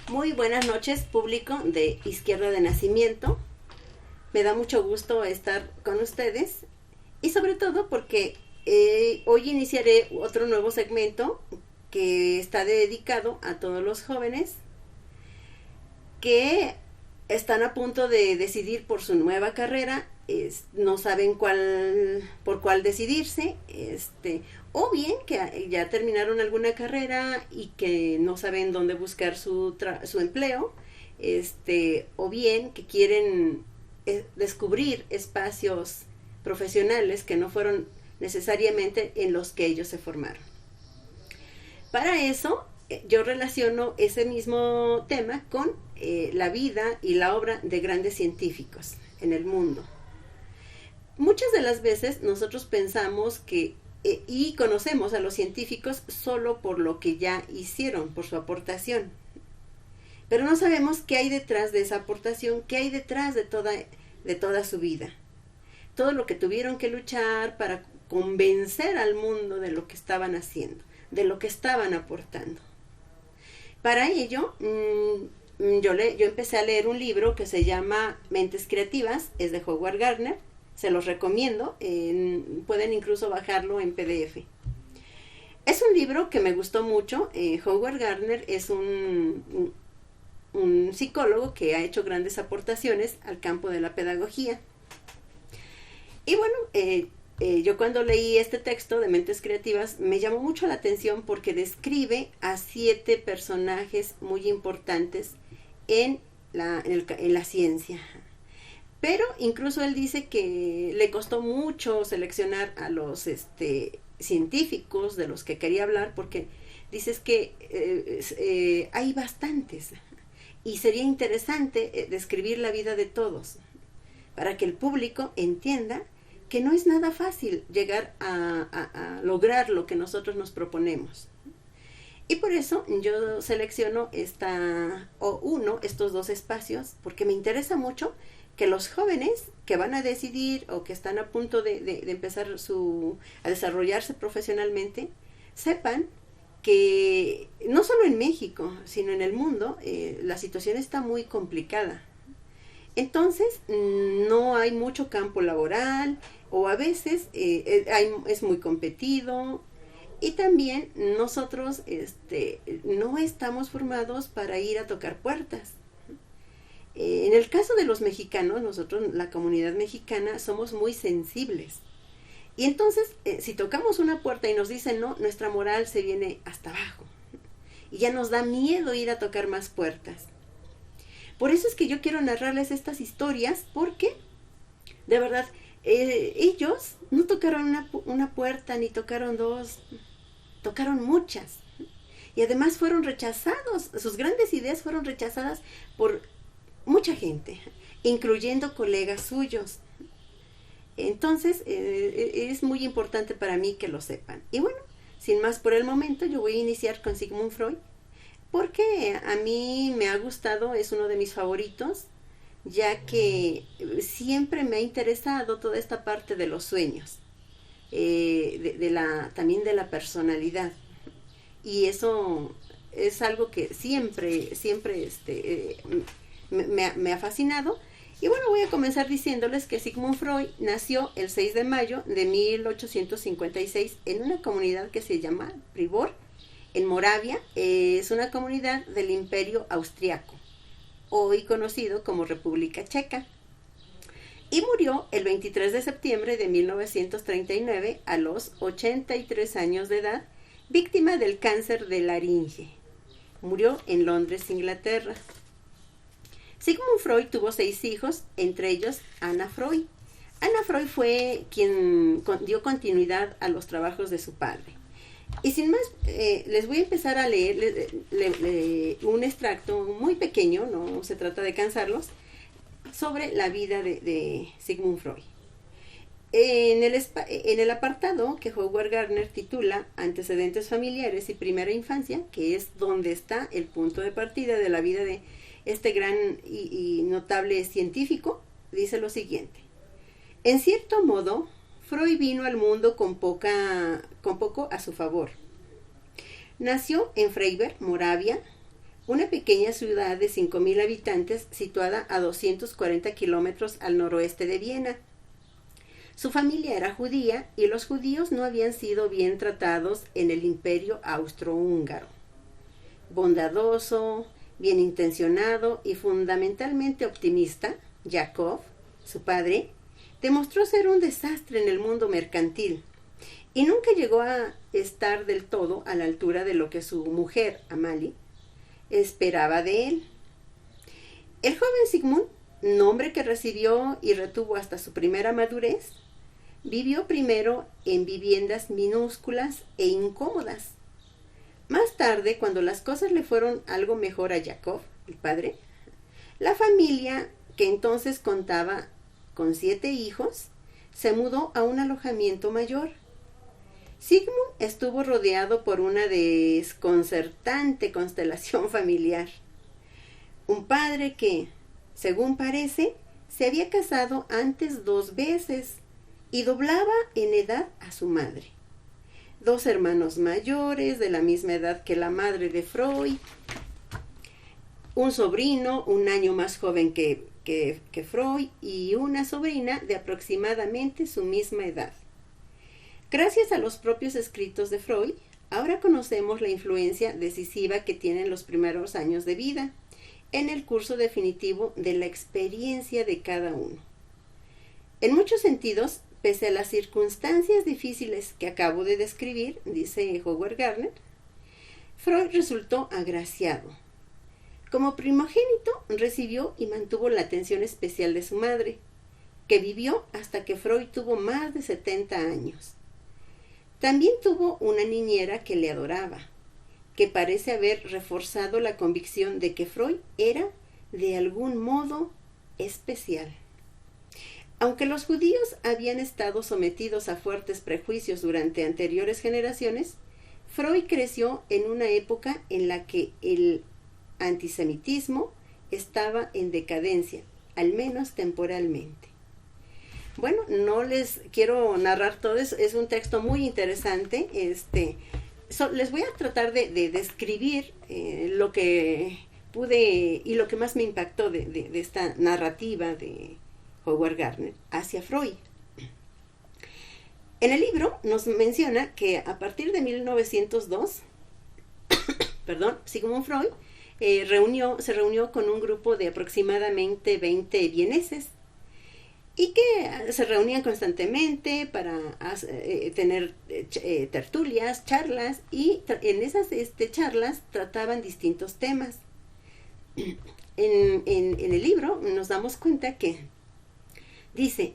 Muy buenas noches, público de Izquierda de Nacimiento. Me da mucho gusto estar con ustedes y sobre todo porque hoy iniciaré otro nuevo segmento que está dedicado a todos los jóvenes que están a punto de decidir por su nueva carrera, no saben por cuál decidirse, o bien que ya terminaron alguna carrera y que no saben dónde buscar su empleo, o bien que quieren descubrir espacios profesionales que no fueron necesariamente en los que ellos se formaron. Para eso, yo relaciono ese mismo tema con la vida y la obra de grandes científicos en el mundo. Muchas de las veces nosotros pensamos que y conocemos a los científicos solo por lo que ya hicieron, por su aportación. Pero no sabemos qué hay detrás de esa aportación, qué hay detrás de toda su vida. Todo lo que tuvieron que luchar para convencer al mundo de lo que estaban haciendo, de lo que estaban aportando. Para ello, yo empecé a leer un libro que se llama Mentes Creativas, es de Howard Gardner, se los recomiendo, pueden incluso bajarlo en PDF. Es un libro que me gustó mucho. Howard Gardner es un psicólogo que ha hecho grandes aportaciones al campo de la pedagogía. Y bueno, yo cuando leí este texto de Mentes Creativas me llamó mucho la atención porque describe a 7 personajes muy importantes en la ciencia. Pero incluso él dice que le costó mucho seleccionar a los científicos de los que quería hablar, porque dices que hay bastantes y sería interesante describir la vida de todos para que el público entienda que no es nada fácil llegar a lograr lo que nosotros nos proponemos. Y por eso yo selecciono estos 2 espacios, porque me interesa mucho que los jóvenes que van a decidir o que están a punto de empezar a desarrollarse profesionalmente, sepan que no solo en México, sino en el mundo, la situación está muy complicada. Entonces, no hay mucho campo laboral, o a veces es muy competido, y también nosotros no estamos formados para ir a tocar puertas. En el caso de los mexicanos, nosotros, la comunidad mexicana, somos muy sensibles. Y entonces, si tocamos una puerta y nos dicen no, nuestra moral se viene hasta abajo. Y ya nos da miedo ir a tocar más puertas. Por eso es que yo quiero narrarles estas historias, porque, de verdad, ellos no tocaron una puerta, ni tocaron 2, tocaron muchas. Y además fueron rechazados, sus grandes ideas fueron rechazadas por mucha gente, incluyendo colegas suyos. Entonces, es muy importante para mí que lo sepan. Y bueno, sin más por el momento, yo voy a iniciar con Sigmund Freud, porque a mí me ha gustado, es uno de mis favoritos, ya que siempre me ha interesado toda esta parte de los sueños, también de la personalidad. Y eso es algo que siempre me ha fascinado. Y bueno, voy a comenzar diciéndoles que Sigmund Freud nació el 6 de mayo de 1856 en una comunidad que se llama Pribor, en Moravia. Es una comunidad del Imperio Austriaco, hoy conocido como República Checa. Y murió el 23 de septiembre de 1939 a los 83 años de edad, víctima del cáncer de laringe. Murió en Londres, Inglaterra. Sigmund Freud tuvo 6 hijos, entre ellos Anna Freud. Anna Freud fue quien dio continuidad a los trabajos de su padre. Y sin más, les voy a empezar a leer un extracto muy pequeño, no se trata de cansarlos, sobre la vida de Sigmund Freud. En el apartado que Howard Gardner titula Antecedentes familiares y primera infancia, que es donde está el punto de partida de la vida de este gran y notable científico, dice lo siguiente: en cierto modo, Freud vino al mundo con poco a su favor. Nació en Freiberg, Moravia, una pequeña ciudad de 5.000 habitantes situada a 240 kilómetros al noroeste de Viena. Su familia era judía y los judíos no habían sido bien tratados en el imperio austrohúngaro. Bondadoso, bien intencionado y fundamentalmente optimista, Yakov, su padre, demostró ser un desastre en el mundo mercantil y nunca llegó a estar del todo a la altura de lo que su mujer, Amalie, esperaba de él. El joven Sigmund, nombre que recibió y retuvo hasta su primera madurez, vivió primero en viviendas minúsculas e incómodas. Más tarde, cuando las cosas le fueron algo mejor a Yakov, el padre, la familia, que entonces contaba con 7 hijos, se mudó a un alojamiento mayor. Sigmund estuvo rodeado por una desconcertante constelación familiar. Un padre que, según parece, se había casado antes 2 veces y doblaba en edad a su madre. 2 hermanos mayores de la misma edad que la madre de Freud, un sobrino un año más joven que Freud y una sobrina de aproximadamente su misma edad. Gracias a los propios escritos de Freud, ahora conocemos la influencia decisiva que tienen los primeros años de vida en el curso definitivo de la experiencia de cada uno. En muchos sentidos, pese a las circunstancias difíciles que acabo de describir, dice Howard Gardner, Freud resultó agraciado. Como primogénito, recibió y mantuvo la atención especial de su madre, que vivió hasta que Freud tuvo más de 70 años. También tuvo una niñera que le adoraba, que parece haber reforzado la convicción de que Freud era, de algún modo, especial. Aunque los judíos habían estado sometidos a fuertes prejuicios durante anteriores generaciones, Freud creció en una época en la que el antisemitismo estaba en decadencia, al menos temporalmente. Bueno, no les quiero narrar todo eso, es un texto muy interesante. Les voy a tratar de describir lo que pude y lo que más me impactó de esta narrativa de Howard Gardner hacia Freud. En el libro nos menciona que a partir de 1902, Sigmund Freud se reunió con un grupo de aproximadamente 20 vieneses y que se reunían constantemente para tener tertulias, charlas, y en esas charlas trataban distintos temas. En el libro nos damos cuenta que dice,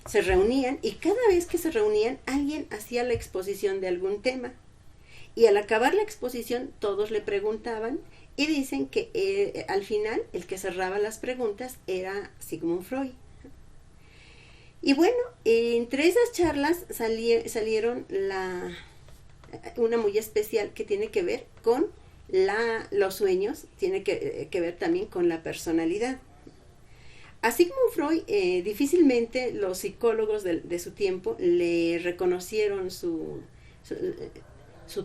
se reunían y cada vez que se reunían alguien hacía la exposición de algún tema y al acabar la exposición todos le preguntaban y dicen que al final el que cerraba las preguntas era Sigmund Freud. Y bueno, entre esas charlas salieron una muy especial que tiene que ver con los sueños, tiene que ver también con la personalidad. A Sigmund Freud difícilmente los psicólogos de su tiempo le reconocieron su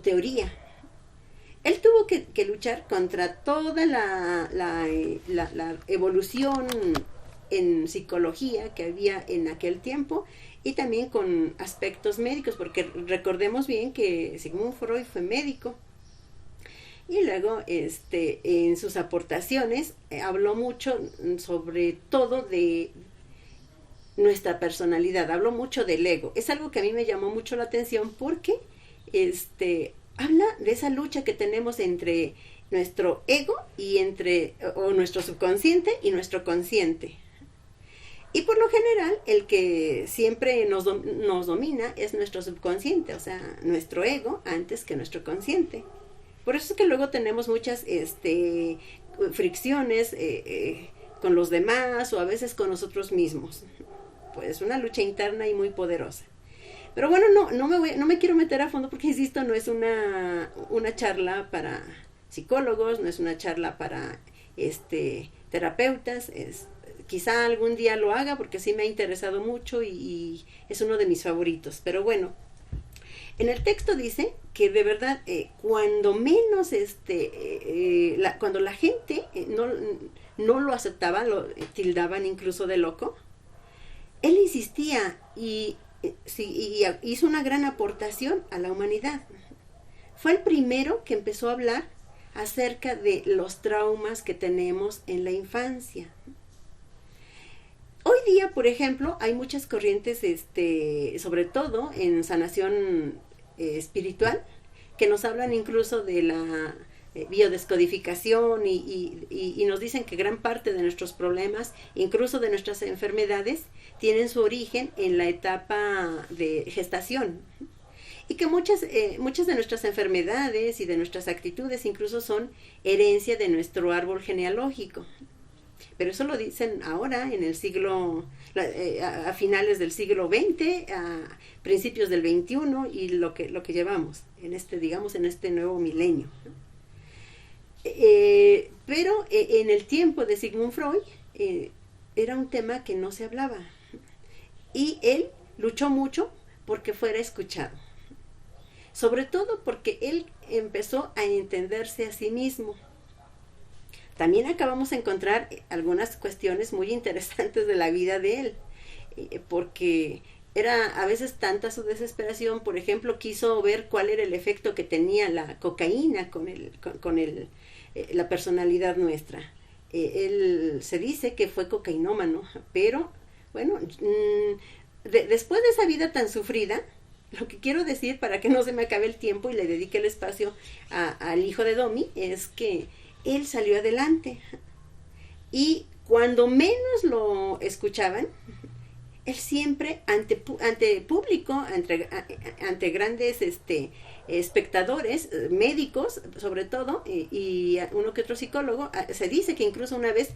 teoría. Él tuvo que luchar contra toda la evolución en psicología que había en aquel tiempo y también con aspectos médicos, porque recordemos bien que Sigmund Freud fue médico. Y luego en sus aportaciones habló mucho sobre todo de nuestra personalidad, habló mucho del ego. Es algo que a mí me llamó mucho la atención porque habla de esa lucha que tenemos entre nuestro ego y o nuestro subconsciente y nuestro consciente. Y por lo general, el que siempre nos domina es nuestro subconsciente, o sea, nuestro ego antes que nuestro consciente. Por eso es que luego tenemos muchas fricciones con los demás o a veces con nosotros mismos. Pues una lucha interna y muy poderosa. Pero bueno, no me quiero meter a fondo porque, insisto, no es una charla para psicólogos, no es una charla para terapeutas. Quizá algún día lo haga porque sí me ha interesado mucho y es uno de mis favoritos. Pero bueno, En el texto dice que de verdad, cuando menos, cuando la gente no lo aceptaba, lo tildaban incluso de loco, él insistía y hizo una gran aportación a la humanidad. Fue el primero que empezó a hablar acerca de los traumas que tenemos en la infancia. Hoy día, por ejemplo, hay muchas corrientes, sobre todo en sanación espiritual, que nos hablan incluso de la biodescodificación y nos dicen que gran parte de nuestros problemas, incluso de nuestras enfermedades, tienen su origen en la etapa de gestación. Y que muchas de nuestras enfermedades y de nuestras actitudes incluso son herencia de nuestro árbol genealógico. Pero eso lo dicen ahora, en el siglo, a finales del siglo XX, a principios del XXI, y lo que llevamos en este nuevo milenio. Pero en el tiempo de Sigmund Freud era un tema que no se hablaba. Y él luchó mucho porque fuera escuchado. Sobre todo porque él empezó a entenderse a sí mismo. También acabamos de encontrar algunas cuestiones muy interesantes de la vida de él, porque era a veces tanta su desesperación. Por ejemplo, quiso ver cuál era el efecto que tenía la cocaína con la personalidad nuestra. Él se dice que fue cocainómano, pero bueno, después de esa vida tan sufrida, lo que quiero decir, para que no se me acabe el tiempo y le dedique el espacio al hijo de Domi, es que él salió adelante. Y cuando menos lo escuchaban, él siempre ante público, ante grandes espectadores, médicos sobre todo, y uno que otro psicólogo, se dice que incluso una vez